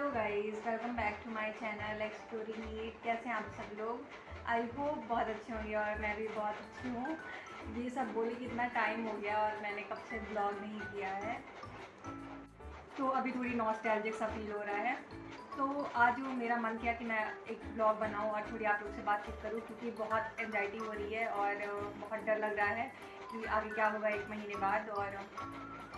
Hello guys, welcome back to my channel exploring it. कैसे हैं आप सब लोग? आई होप बहुत अच्छे होंगे और मैं भी बहुत अच्छी हूँ। ये सब बोले कि इतना टाइम हो गया और मैंने कब से ब्लॉग नहीं किया है, तो अभी थोड़ी नॉस्टैल्जिक सा फील हो रहा है। तो आज वो मेरा मन किया कि मैं एक ब्लॉग बनाऊँ और थोड़ी आप लोग से बातचीत करूँ, क्योंकि बहुत एंजाइटी हो रही है और बहुत डर लग रहा है कि आगे क्या होगा 1 महीने बाद। और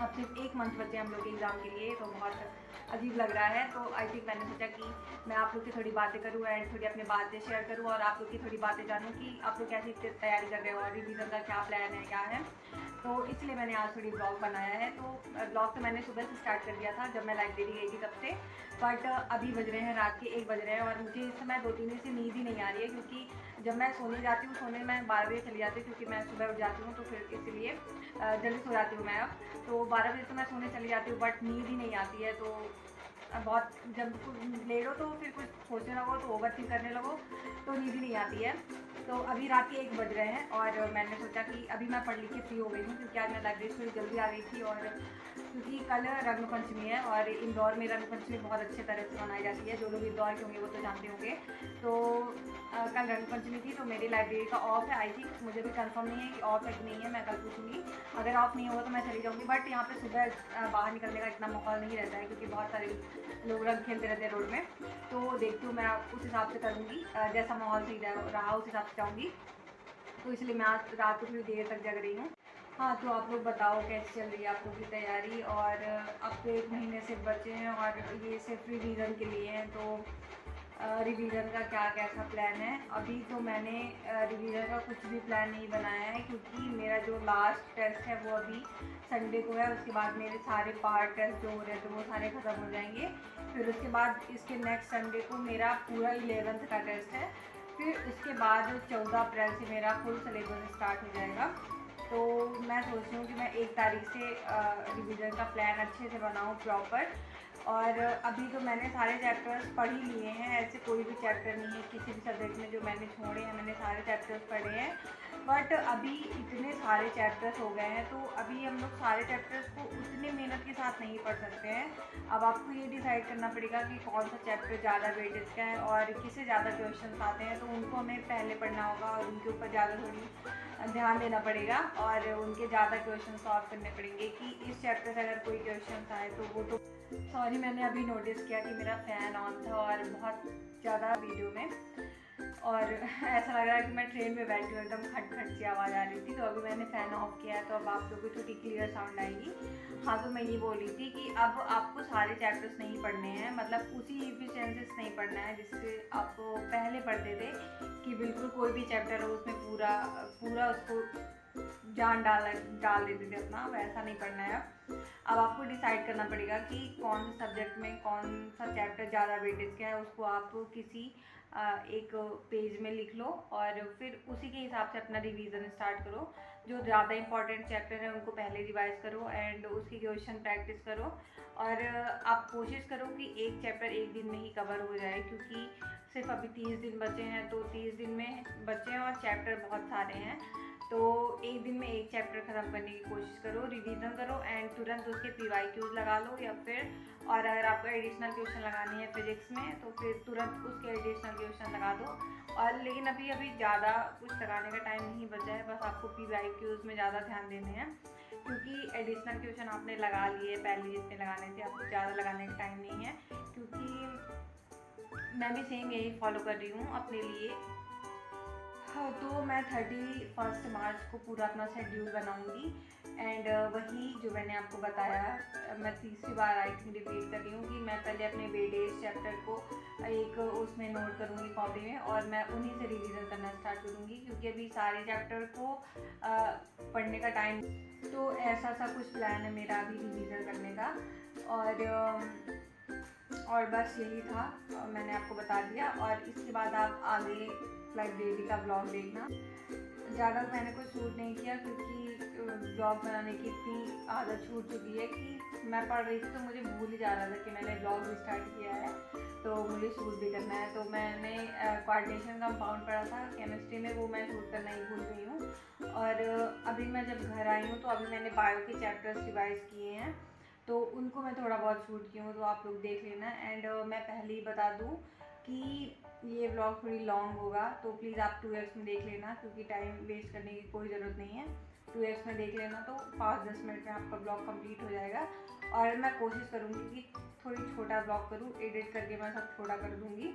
अब सिर्फ 1 मंथ बचे हम लोग के एग्ज़ाम के लिए, तो बहुत अजीब लग रहा है। तो आई थिंक मैंने सोचा कि मैं आप लोग से थोड़ी बातें करूँ एंड थोड़ी अपनी बातें शेयर करूँ और आप लोग की थोड़ी बातें जानूँ कि आप लोग कैसी तैयारी कर रहे हो और रिवीजन का क्या प्लान है, क्या है। तो इसलिए मैंने आज थोड़ी ब्लॉग बनाया है। तो ब्लॉग तो मैंने सुबह से स्टार्ट कर दिया था जब मैं लाइब्रेरी गई थी तब से, बट अभी बज रहे हैं रात के 1 बज रहे हैं और मुझे इस समय 2-3 दिन से नींद ही नहीं आ रही है, क्योंकि जब मैं सोने जाती हूँ, सोने मैं 12 बजे चली जाती हूँ, क्योंकि मैं सुबह उठ जाती हूँ, तो फिर इसलिए जल्दी सो जाती हूँ मैं अब। तो 12 बजे तो मैं सोने चली जाती हूँ, बट नींद ही नहीं आती है। तो बहुत जब कुछ लेटो तो फिर कुछ सोचने लगो, तो ओवर थिंक करने लगो, तो नींद ही नहीं आती है। तो अभी रात के 1 बज रहे हैं और मैंने सोचा कि अभी मैं पढ़ लिख के फ्री हो गई हूँ, क्योंकि आज मैं लाइब्रेरी थोड़ी जल्दी आ गई थी। और क्योंकि कल रंग पंचमी है और इंदौर में रंग पंचमी बहुत अच्छे तरह से मनाई जाती है। जो लोग इंदौर के होंगे वो तो जानते होंगे। तो कल रंग पंचमी थी, तो मेरी लाइब्रेरी का ऑफ है। आई थिंक, मुझे भी कंफर्म नहीं है कि ऑफ है कि नहीं है, मैं कल पूछूंगी। अगर ऑफ नहीं होगा तो मैं चली जाऊँगी, बट यहाँ पे सुबह बाहर निकलने का इतना माहौल नहीं रहता है, क्योंकि बहुत सारे लोग रंग खेलते रहते हैं रोड में। तो देखती हूँ, मैं उस हिसाब से करूँगी, जैसा माहौल सही रहा उस हिसाब से जाऊँगी। तो इसलिए मैं आज रात को थोड़ी देर तक जग रही हूँ। हाँ, तो आप लोग बताओ कैसी चल रही है आप लोग की तैयारी? और अब तो 1 महीने से बचे हैं और ये सिर्फ रिवीजन के लिए हैं। तो रिवीजन का क्या कैसा प्लान है? अभी तो मैंने रिवीजन का कुछ भी प्लान नहीं बनाया है, क्योंकि मेरा जो लास्ट टेस्ट है वो अभी संडे को है। उसके बाद मेरे सारे पार्ट टेस्ट जो हो रहे थे वो सारे ख़त्म हो जाएंगे। फिर उसके बाद इसके नेक्स्ट संडे को मेरा पूरा 11th का टेस्ट है। फिर उसके बाद 14 अप्रैल से मेरा फुल सिलेबस स्टार्ट हो जाएगा। तो मैं सोच रही हूँ कि मैं 1 तारीख से रिवीजन का प्लान अच्छे से बनाऊँ प्रॉपर। और अभी तो मैंने सारे चैप्टर्स पढ़ ही लिए हैं, ऐसे कोई भी चैप्टर नहीं है किसी भी सब्जेक्ट में जो मैंने छोड़े हैं। मैंने सारे चैप्टर्स पढ़े हैं, बट अभी इतने सारे चैप्टर्स हो गए हैं, तो अभी हम लोग सारे चैप्टर्स को उतने मेहनत के साथ नहीं पढ़ सकते हैं। अब आपको ये डिसाइड करना पड़ेगा कि कौन सा चैप्टर ज़्यादा वेटेज का है और किससे ज़्यादा क्वेश्चन आते हैं, तो उनको हमें पहले पढ़ना होगा और उनके ऊपर ज़्यादा थोड़ी ध्यान देना पड़ेगा और उनके ज़्यादा क्वेश्चन सॉल्व करने पड़ेंगे कि इस चैप्टर से अगर कोई क्वेश्चन आए तो वो तो। सॉरी, मैंने अभी नोटिस किया कि मेरा फ़ैन ऑन था और बहुत ज़्यादा वीडियो में, और ऐसा लग रहा है कि मैं ट्रेन में बैठी हूँ, एकदम खट खट सी आवाज़ आ रही थी। तो अभी मैंने फ़ैन ऑफ किया है, तो अब आप लोगों को थोड़ी क्लियर साउंड आएगी। हाँ, तो मैं ये बोल रही थी कि अब आपको सारे चैप्टर्स नहीं पढ़ने हैं, मतलब उसी एफिशिएंसी नहीं पढ़ना है जिससे आप पहले पढ़ते थे, कि बिल्कुल कोई भी चैप्टर हो उसमें पूरा पूरा उसको जान डाल देते थे अपना। वैसा नहीं पढ़ना है। अब आपको डिसाइड करना पड़ेगा कि कौन से सब्जेक्ट में कौन सा चैप्टर ज़्यादा वेटेज का है। उसको आप किसी एक पेज में लिख लो और फिर उसी के हिसाब से अपना रिवीजन स्टार्ट करो। जो ज़्यादा इंपॉर्टेंट चैप्टर है उनको पहले रिवाइज करो एंड उसकी क्वेश्चन प्रैक्टिस करो। और आप कोशिश करो कि एक चैप्टर 1 दिन में ही कवर हो जाए, क्योंकि सिर्फ अभी 30 दिन बचे हैं। तो 30 दिन में बचे हैं और चैप्टर बहुत सारे हैं, तो 1 दिन में 1 चैप्टर ख़त्म करने की कोशिश करो, रिवीजन करो एंड तुरंत उसके PYQs लगा लो। या फिर और अगर आपको एडिशनल क्वेश्चन लगाने हैं फिजिक्स में, तो फिर तुरंत उसके एडिशनल क्वेश्चन लगा दो। और लेकिन अभी ज़्यादा कुछ लगाने का टाइम नहीं बचा है, बस आपको PYQs में ज़्यादा ध्यान देने हैं, क्योंकि एडिशनल क्वेश्चन आपने लगा लिए पहले जितने लगाने थे, आपको ज़्यादा लगाने का टाइम नहीं है। क्योंकि मैं भी सेम यही फॉलो कर रही हूँ अपने लिए। हाँ, तो मैं 31 मार्च को पूरा अपना शेड्यूल बनाऊंगी एंड वही जो मैंने आपको बताया, मैं तीसरी बार आई थिंक रिपीट कर रही हूँ कि मैं पहले अपने वेटेज चैप्टर को एक उसमें नोट करूँगी कॉपी में और मैं उन्हीं से रिवीजन करना स्टार्ट करूँगी, क्योंकि अभी सारे चैप्टर को पढ़ने का टाइम। तो ऐसा सा कुछ प्लान है मेरा अभी रिवीजन करने का। और बस यही था, मैंने आपको बता दिया। और इसके बाद आप आगे लाइब्रेरी का ब्लॉग देखना। ज़्यादा मैंने कुछ शूट नहीं किया, क्योंकि ब्लॉग बनाने की इतनी आदत छूट चुकी है कि मैं पढ़ रही थी तो मुझे भूल ही जा रहा था कि मैंने ब्लॉग भी स्टार्ट किया है, तो मुझे शूट भी करना है। तो मैंने कोऑर्डिनेशन कंपाउंड पढ़ा था केमिस्ट्री में, वो मैं शूट करना ही भूल गई हूँ। और अभी मैं जब घर आई हूँ तो अभी मैंने बायो के चैप्टर्स रिवाइज़ किए हैं। तो उनको मैं थोड़ा बहुत शूट की हूँ, तो आप लोग देख लेना। एंड मैं पहले ही बता दूँ कि ये व्लॉग थोड़ी लॉन्ग होगा, तो प्लीज़ आप 2x में देख लेना, क्योंकि टाइम वेस्ट करने की कोई ज़रूरत नहीं है। 2x में देख लेना तो 5-10 मिनट में आपका ब्लॉग कंप्लीट हो जाएगा। और मैं कोशिश करूँगी कि थोड़ी छोटा ब्लॉग करूँ, एडिट करके मैं सब छोटा कर दूँगी।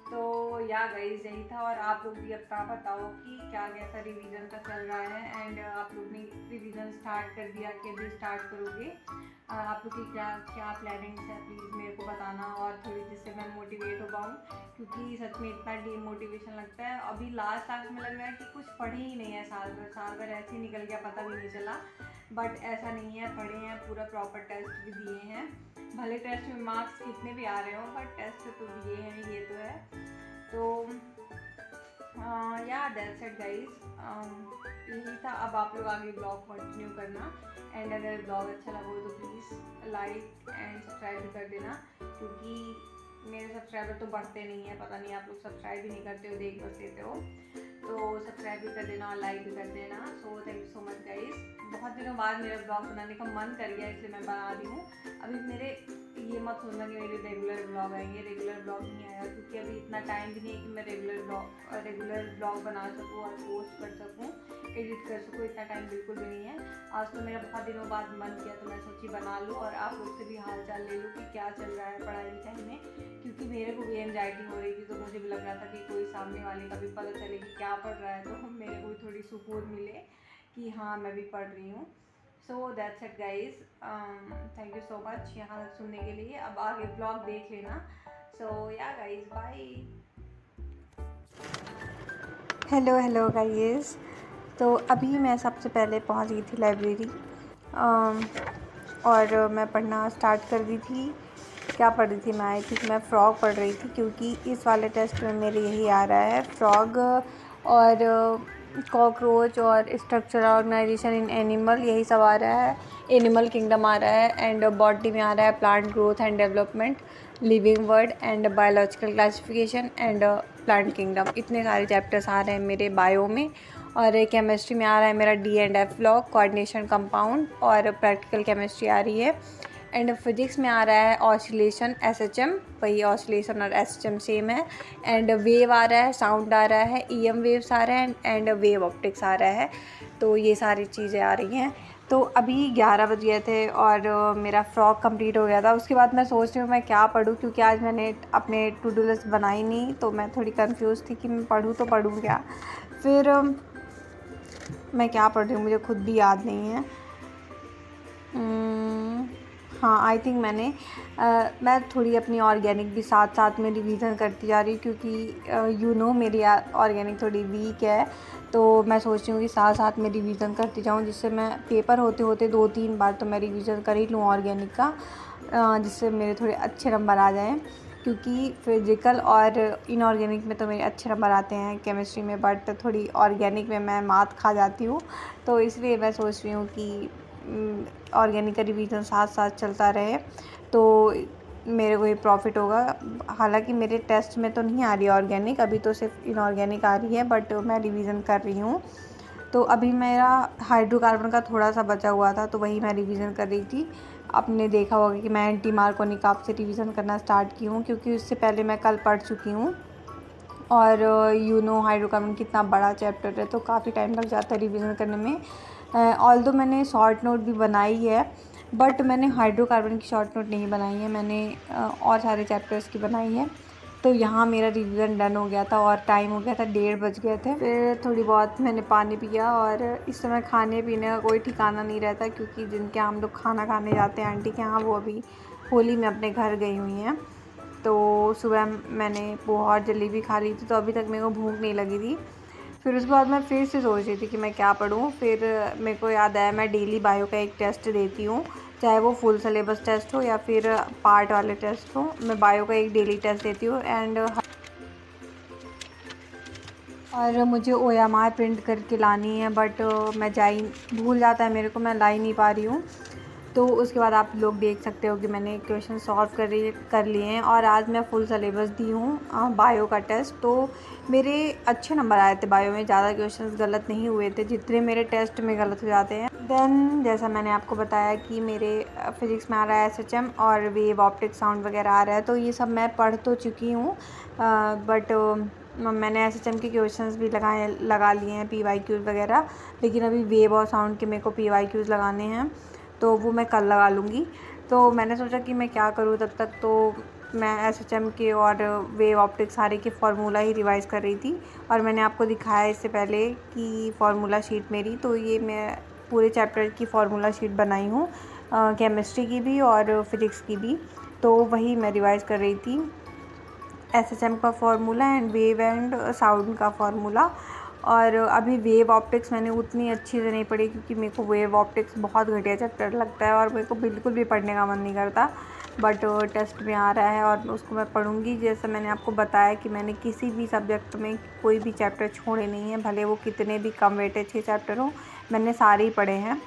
तो या गाइस यही था। और आप लोग भी अपना बताओ कि क्या कैसा रिवीजन का चल रहा है। एंड आप लोग ने रिवीजन स्टार्ट कर दिया कि अभी स्टार्ट करोगे? आप लोग की क्या क्या प्लानिंग्स है, प्लीज़ मेरे को बताना, और थोड़ी जिससे मैं मोटिवेट हो पाऊँ, क्योंकि सच में इतना डीमोटिवेशन लगता है। अभी लास्ट में लग रहा है कि कुछ पढ़े ही नहीं है, साल भर ऐसे ही निकल गया, पता भी नहीं चला। बट ऐसा नहीं है, पढ़े हैं, पूरा प्रॉपर टेस्ट भी दिए हैं। भले टेस्ट में मार्क्स कितने भी आ रहे हो, बट टेस्ट तो दिए हैं, ये तो है। तो या दैट्स इट गाइस, यही था। अब आप लोग आगे ब्लॉग कंटिन्यू करना। एंड अगर ब्लॉग अच्छा लगा हो तो प्लीज़ लाइक एंड सब्सक्राइब भी कर देना, क्योंकि मेरे सब्सक्राइबर तो बढ़ते नहीं है, पता नहीं आप लोग सब्सक्राइब भी नहीं करते हो, देख बस लेते हो। तो सब्सक्राइब भी कर देना और लाइक भी कर देना। सो thank you so much guys. बहुत दिनों बाद मेरा ब्लॉग बनाने का मन कर गया, इसलिए मैं बना रही हूँ। अभी मेरे ये मत सोचना कि मेरे रेगुलर ब्लॉग आएंगे, रेगुलर ब्लॉग नहीं आएगा, क्योंकि अभी इतना टाइम भी नहीं है कि मैं रेगुलर ब्लॉग बना सकूँ और पोस्ट कर सकूँ, एडिट कर सकूँ। इतना टाइम बिल्कुल भी नहीं है। आज तो मेरा बहुत दिनों बाद मन किया, तो मैं सोची बना लूँ और आप लोग से भी हाल चाल ले लूँ कि क्या चल रहा है पढ़ाई लिखाई में, क्योंकि मेरे को भी एंजाइटी हो रही थी। तो मुझे भी लग रहा था कि कोई सामने वाले का भी पता चले कि क्या पढ़ रहा है, तो मेरे को भी थोड़ी सुकून मिले कि हाँ मैं भी पढ़ रही हूँ। So that's it guys, thank you so much यहाँ तक सुनने के लिए। अब आगे ब्लॉग देख लेना। सो yeah guys bye. Hello guys. तो अभी मैं सबसे पहले पहुँच गई थी लाइब्रेरी, और मैं पढ़ना स्टार्ट कर दी थी। क्या पढ़ रही थी मैं फ्रॉग पढ़ रही थी, क्योंकि इस वाले टेस्ट में मेरे यही आ रहा है, फ्रॉग और कॉकरोच और स्ट्रक्चर ऑर्गेनाइजेशन इन एनिमल, यही सब आ रहा है। एनिमल किंगडम आ रहा है। एंड बॉटनी में आ रहा है plant growth and development, living word and biological classification and plant kingdom. इतने सारे चैप्टर्स आ रहे हैं मेरे बायो में। और केमिस्ट्री में आ रहा है मेरा D&F ब्लॉक, कोऑर्डिनेशन कंपाउंड, और प्रैक्टिकल केमिस्ट्री आ रही है। एंड फिजिक्स में आ रहा है ऑसिलेशन SHM, वही ऑसिलेशन और SHM सेम है। एंड वेव आ रहा है, साउंड आ रहा है, EM वेव्स आ रहे हैं, एंड वेव ऑप्टिक्स आ रहा है। तो ये सारी चीज़ें आ रही हैं। तो अभी 11 बज गए थे और मेरा फ्रॉक कंप्लीट हो गया था। उसके बाद मैं सोच रही हूँ मैं क्या पढूँ, क्योंकि आज मैंने अपने टू डू लिस्ट बनाई नहीं, तो मैं थोड़ी कंफ्यूज थी कि मैं पढूँ तो पढूँ क्या। फिर मैं क्या पढ़ रही हूँ मुझे खुद भी याद नहीं है। हाँ आई थिंक मैं थोड़ी अपनी ऑर्गेनिक भी साथ साथ में रिवीजन करती जा रही हूँ, क्योंकि मेरी ऑर्गेनिक थोड़ी वीक है। तो मैं सोच रही हूँ कि साथ साथ में रिवीजन करती जाऊँ, जिससे मैं पेपर होते होते 2-3 बार तो मैं रिवीजन कर ही लूँ ऑर्गेनिक का, जिससे मेरे थोड़े अच्छे नंबर आ जाएँ। क्योंकि फिजिकल और इनऑर्गेनिक में तो मेरे अच्छे नंबर आते हैं केमिस्ट्री में, बट थोड़ी ऑर्गेनिक में मैं मात खा जाती हूँ। तो इसलिए मैं सोच रही हूँ कि ऑर्गेनिक का रिवीजन साथ साथ चलता रहे, तो मेरे को ही प्रॉफिट होगा। हालांकि मेरे टेस्ट में तो नहीं आ रही है ऑर्गेनिक, अभी तो सिर्फ इनऑर्गेनिक आ रही है, बट मैं रिवीजन कर रही हूँ। तो अभी मेरा हाइड्रोकार्बन का थोड़ा सा बचा हुआ था, तो वही मैं रिवीजन कर रही थी। आपने देखा होगा कि मैं एंटी मार्कोनिक से रिवीजन करना स्टार्ट की हूँ, क्योंकि उससे पहले मैं कल पढ़ चुकी हूँ। और हाइड्रोकार्बन कितना बड़ा चैप्टर है, तो काफ़ी टाइम लग जाता है रिवीजन करने में। ऑल्दो मैंने शॉर्ट नोट भी बनाई है, बट मैंने हाइड्रोकार्बन की शॉर्ट नोट नहीं बनाई है, मैंने और सारे चैप्टर्स की बनाई है। तो यहाँ मेरा रिवीजन डन हो गया था और टाइम हो गया था 1:30 बज गए थे। फिर थोड़ी बहुत मैंने पानी पिया, और इस समय खाने पीने का कोई ठिकाना नहीं रहता, क्योंकि जिनके यहाँ हम लोग खाना खाने जाते हैं आंटी के यहाँ, वो अभी होली में अपने घर गई हुई हैं। तो सुबह मैंने पोहा और जलेबी खा ली थी, तो अभी तक मेरे को भूख नहीं लगी थी। फिर उसके बाद मैं फिर से सोच रही थी कि मैं क्या पढूँ। फिर मेरे को याद आया मैं डेली बायो का एक टेस्ट देती हूँ, चाहे वो फुल सिलेबस टेस्ट हो या फिर पार्ट वाले टेस्ट हो। मैं बायो का एक डेली टेस्ट देती हूँ। और मुझे OMR प्रिंट करके लानी है, बट भूल जाता है मेरे को, मैं ला ही नहीं पा रही हूँ। तो उसके बाद आप लोग देख सकते हो कि मैंने क्वेश्चन सॉल्व कर लिए हैं, और आज मैं फुल सिलेबस दी हूँ बायो का टेस्ट। तो मेरे अच्छे नंबर आए थे बायो में, ज़्यादा क्वेश्चंस गलत नहीं हुए थे जितने मेरे टेस्ट में गलत हो जाते हैं। देन जैसा मैंने आपको बताया कि मेरे फ़िज़िक्स में आ रहा है एसएचएम और वेव ऑप्टिक साउंड वगैरह आ रहा है, तो ये सब मैं पढ़ तो चुकी हूँ, बट मैंने एसएचएम के क्वेश्चंस भी लगा लिए हैं, पीवाईक्यूज़ वगैरह, लेकिन अभी वेव और साउंड के मेरे को पीवाईक्यूज़ लगाने हैं, तो वो मैं कल लगा लूँगी। तो मैंने सोचा कि मैं क्या करूँ तब तक, तो मैं एसएचएम के और वेव ऑप्टिक सारे के फार्मूला ही रिवाइज़ कर रही थी, और मैंने आपको दिखाया इससे पहले कि फार्मूला शीट मेरी, तो ये मैं पूरे चैप्टर की फार्मूला शीट बनाई हूँ, केमिस्ट्री की भी और फिज़िक्स की भी, तो वही मैं रिवाइज़ कर रही थी, एसएचएम का formula and wave and sound का फार्मूला। और अभी वेव ऑप्टिक्स मैंने उतनी अच्छी से नहीं पढ़ी, क्योंकि मेरे को वेव ऑप्टिक्स बहुत घटिया चैप्टर लगता है और मेरे को बिल्कुल भी पढ़ने का मन नहीं करता, बट टेस्ट में आ रहा है और उसको मैं पढ़ूंगी। जैसे मैंने आपको बताया कि मैंने किसी भी सब्जेक्ट में कोई भी चैप्टर छोड़े नहीं हैं, भले वो कितने भी कम वेटेज के चैप्टर हों, मैंने सारे ही पढ़े हैं।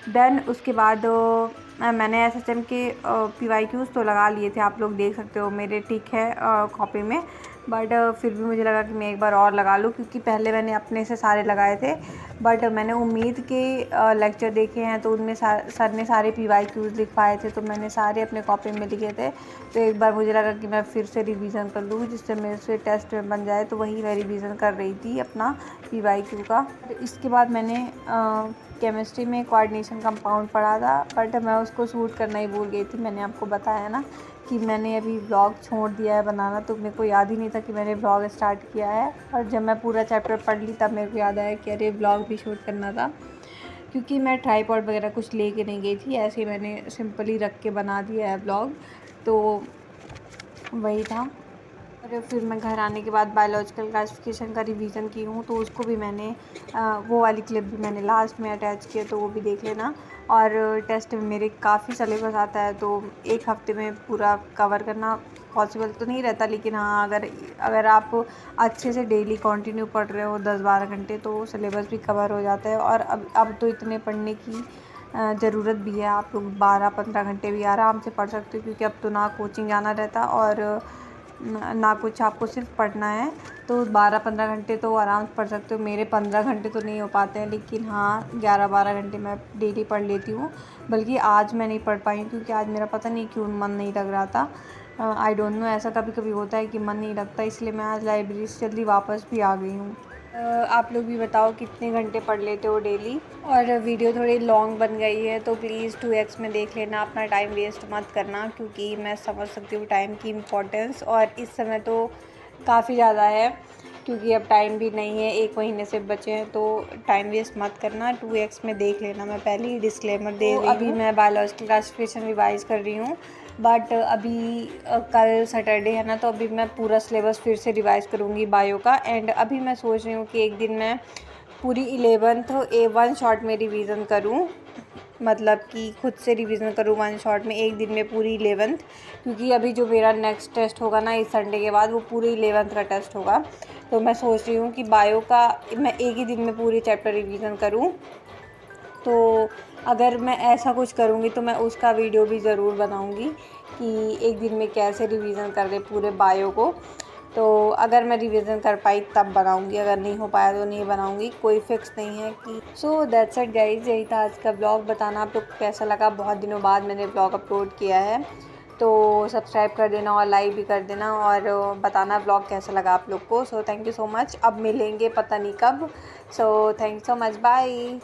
देन उसके बाद मैंने एसएचएम के पीवाईक्यूज़ तो लगा लिए थे, आप लोग देख सकते हो मेरे टिक है कॉपी में, बट फिर भी मुझे लगा कि मैं एक बार और लगा लूँ, क्योंकि पहले मैंने अपने से सारे लगाए थे, बट मैंने उम्मीद के लेक्चर देखे हैं तो उनमें सर ने सारे पीवाईक्यूज़ लिखवाए थे, तो मैंने सारे अपने कॉपी में लिखे थे, तो एक बार मुझे लगा कि मैं फिर से रिवीजन कर लूँ, जिससे मेरे से टेस्ट में बन जाए, तो वही मैं रिवीजन कर रही थी अपना पीवाईक्यू का। इसके बाद मैंने केमिस्ट्री में कोऑर्डिनेशन कंपाउंड पढ़ा था, बट मैं उसको शूट करना ही भूल गई थी। मैंने आपको बताया ना कि मैंने अभी व्लॉग छोड़ दिया है बनाना, तो मेरे को याद ही नहीं था कि मैंने व्लॉग स्टार्ट किया है, और जब मैं पूरा चैप्टर पढ़ ली तब मेरे को याद आया कि अरे व्लॉग भी शूट करना था, क्योंकि मैं ट्राईपॉड वगैरह कुछ लेके नहीं गई थी, ऐसे ही मैंने सिंपली रख के बना दिया है व्लॉग, तो वही था। और फिर मैं घर आने के बाद बायोलॉजिकल क्लासिफिकेशन का रिवीजन की हूँ, तो उसको भी मैंने वो वाली क्लिप भी मैंने लास्ट में अटैच किया, तो वो भी देख लेना। और टेस्ट में मेरे काफ़ी सिलेबस आता है, तो एक हफ्ते में पूरा कवर करना पॉसिबल तो नहीं रहता, लेकिन हाँ अगर आप अच्छे से डेली कंटिन्यू पढ़ रहे हो 10-12 घंटे, तो सिलेबस भी कवर हो जाता है। और अब तो इतने पढ़ने की ज़रूरत भी है, आप लोग 12-15 घंटे भी आराम से पढ़ सकते हो, क्योंकि अब तो ना कोचिंग जाना रहता और ना कुछ, आपको सिर्फ पढ़ना है, तो 12-15 घंटे तो आराम से पढ़ सकते हो। मेरे 15 घंटे तो नहीं हो पाते हैं, लेकिन हाँ 11-12 घंटे मैं डेली पढ़ लेती हूँ। बल्कि आज मैं नहीं पढ़ पाई, क्योंकि आज मेरा पता नहीं क्यों मन नहीं लग रहा था, आई डोंट नो, ऐसा कभी कभी होता है कि मन नहीं लगता, इसलिए मैं आज लाइब्रेरी से जल्दी वापस भी आ गई हूँ। आप लोग भी बताओ कितने घंटे पढ़ लेते हो डेली। और वीडियो थोड़ी लॉन्ग बन गई है, तो प्लीज़ 2x में देख लेना, अपना टाइम वेस्ट मत करना, क्योंकि मैं समझ सकती हूँ टाइम की इम्पोर्टेंस, और इस समय तो काफ़ी ज़्यादा है, क्योंकि अब टाइम भी नहीं है, 1 महीने से बचे हैं, तो टाइम वेस्ट मत करना, 2x में देख लेना। मैं पहले ही डिस्क्लेमर दे रही हूँ। अभी मैं बायोलॉजिकल क्लासिफिकेशन रिवाइज़ कर रही हूँ, बट अभी कल सैटरडे है ना, तो अभी मैं पूरा सिलेबस फिर से रिवाइज़ करूँगी बायो का। एंड अभी मैं सोच रही हूँ कि एक दिन मैं पूरी 11th वन शॉट में रिवीजन करूँ, मतलब कि खुद से रिवीजन करूँ 1 शॉट में, एक दिन में पूरी 11th, क्योंकि अभी जो मेरा नेक्स्ट टेस्ट होगा ना इस संडे के बाद, वो पूरी 11th का टेस्ट होगा, तो मैं सोच रही हूँ कि बायो का मैं एक ही दिन में पूरी चैप्टर रिवीजन करूँ। तो अगर मैं ऐसा कुछ करूँगी तो मैं उसका वीडियो भी ज़रूर बनाऊँगी कि एक दिन में कैसे रिवीजन कर दे पूरे बायो को। तो अगर मैं रिवीजन कर पाई तब बनाऊँगी, अगर नहीं हो पाया तो नहीं बनाऊँगी, कोई फिक्स नहीं है कि। सो दैट्स इट गाइज़, यही था आज का ब्लॉग। बताना आप लोग को कैसा लगा, बहुत दिनों बाद मैंने ब्लॉग अपलोड किया है, तो सब्सक्राइब कर देना और लाइक भी कर देना, और बताना ब्लॉग कैसा लगा आप लोग को। So thank you so much, अब मिलेंगे पता नहीं कब। So thank you so much, bye.